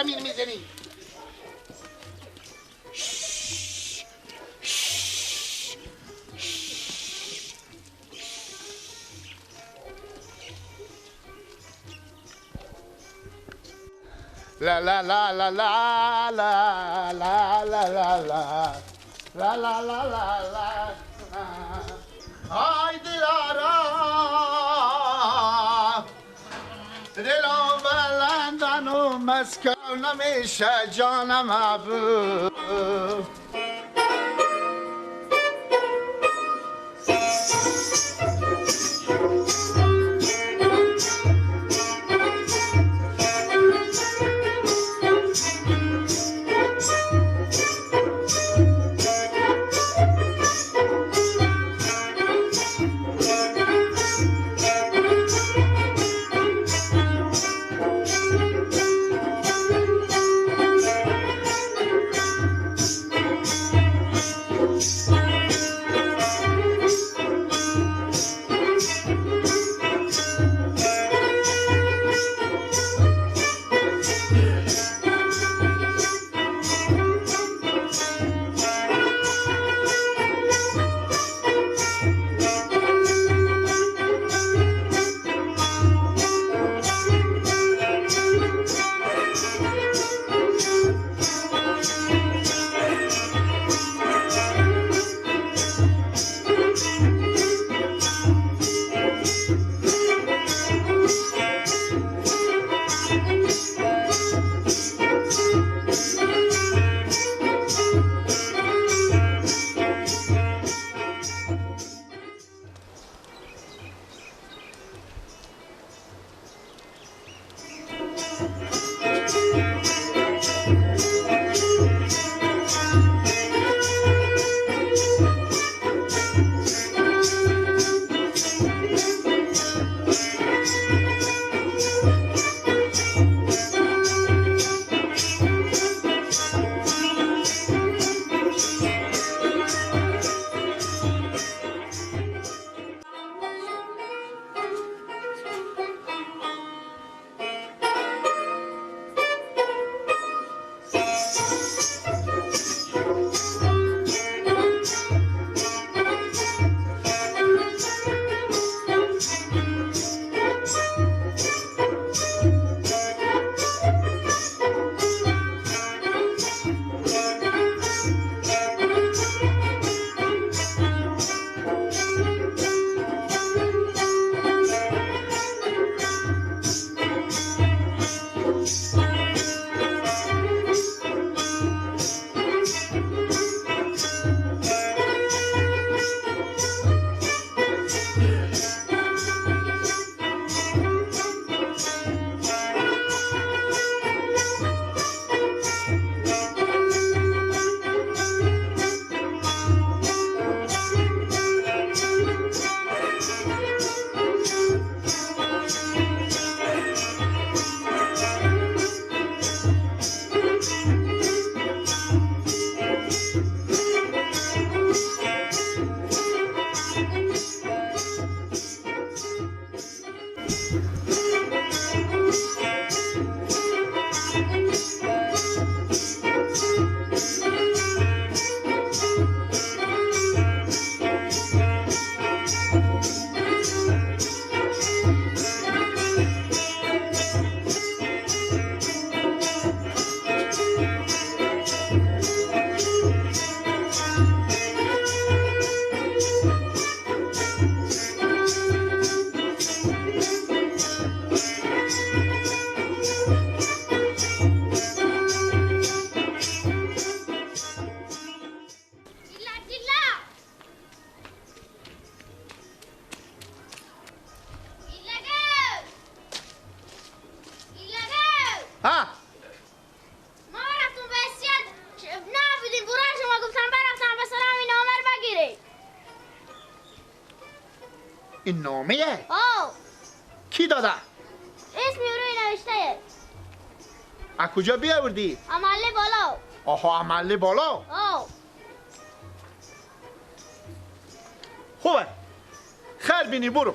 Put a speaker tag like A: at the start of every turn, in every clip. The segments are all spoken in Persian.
A: زمین میزنی؟ لا لا لا لا لا لا لا لا لا لا لا لا لا لا لا های دلارا دلم بلندن و مسکن نمیشه جانم ابو این نامه؟
B: آه.
A: کی داده؟
B: اسمی روی نوشته.
A: از کجا بیاوردی؟
B: عمله بالا.
A: آها عمله بالا؟
B: آه.
A: خوبه خیر بینی برو.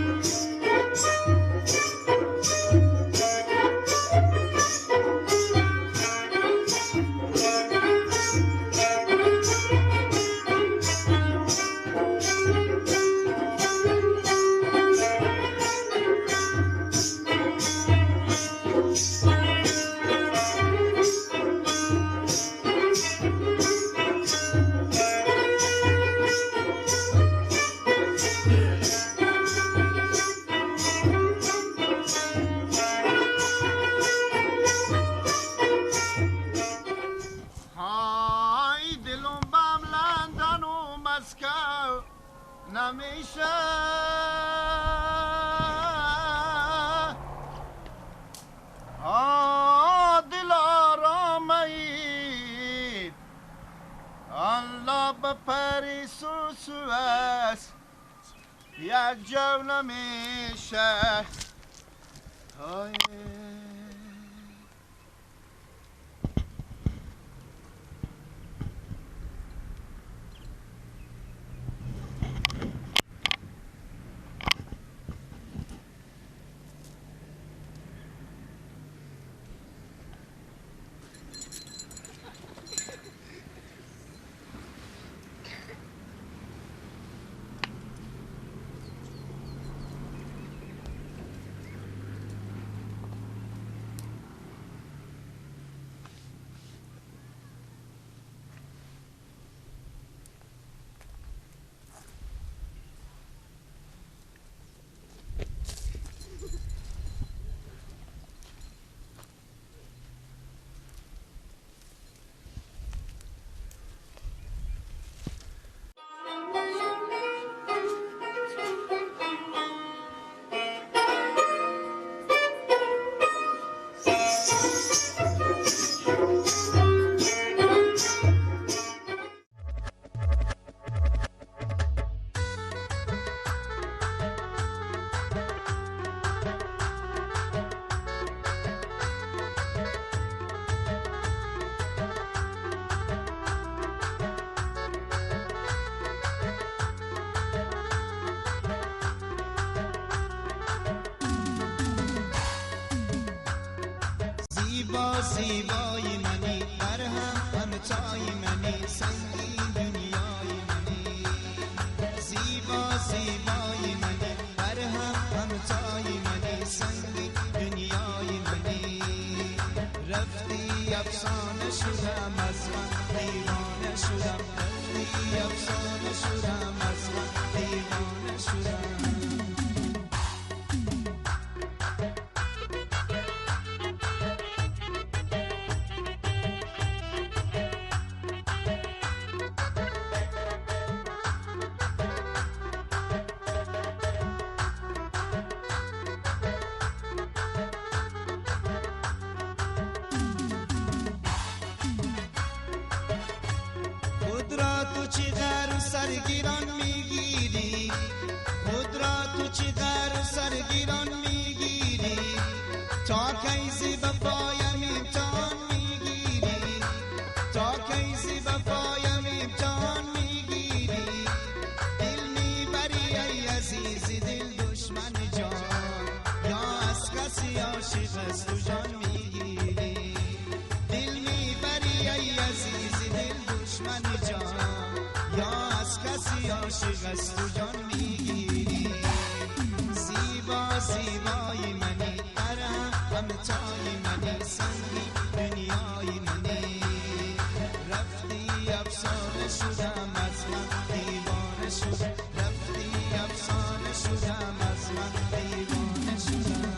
A: جونم شه های
C: زیبا زیبای منی در هم همتای منی سنگی دنیای منی زیبا زیبای منی در هم همتای منی سنگی دنیای منی رفتی افسانه شدم از من دیوانه شدم رفتی افسانه شدم از من دیوانه شدم سرگیران میگیری خود را تو چقدر سرگیران میگیری تا کیزی بپایم امتحان میگیری تا کیزی بپایم امتحان میگیری دل میبری ای عزیزی دل دشمن جان یا از کسی عاشق است تو جان میگیری دل میبری ای عزیزی دل دشمن جان یا از کسی عاشق است تو جان میگیری زیبا زیبای منی در همتای منی سنگی دنیای منی رفتی افسانه شدم از من دیوانه شدم رفتی افسانه شدم از من دیوانه شدم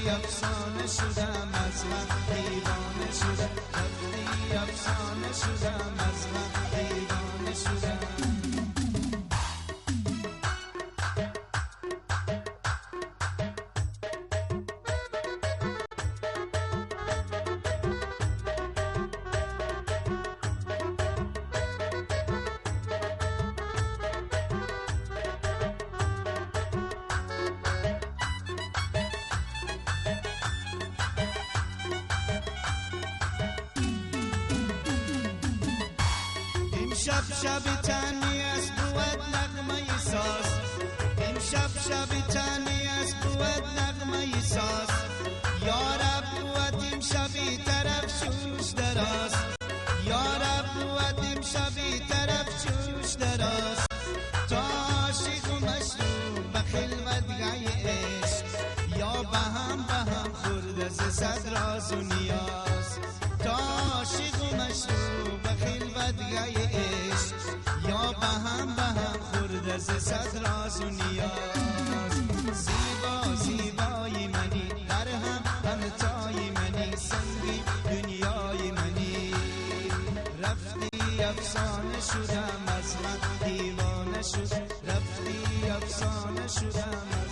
C: افسانه شدم از من دیوانه شدم رفتی افسانه شدم از من دیوانه شدم امشب شب تنی است بود نغمه ساز امشب شب تنی است بود نغمه ساز یارب بود امشبی طرف چوش دراز یارب بود امشبی طرف چوش دراز تا عاشق و مشروب به خلوتگاه عشق یا به هم خورده ز صد راز و نیاز تا عاشق و مشروب به خلوتگاه عشق یا به هم خورده ز صد راز و نیاز زیبا زیبای منی در همتای منی سنگی دنیای منی رفتی افسانه شدم از من دیوانه شد رفتی افسانه شدم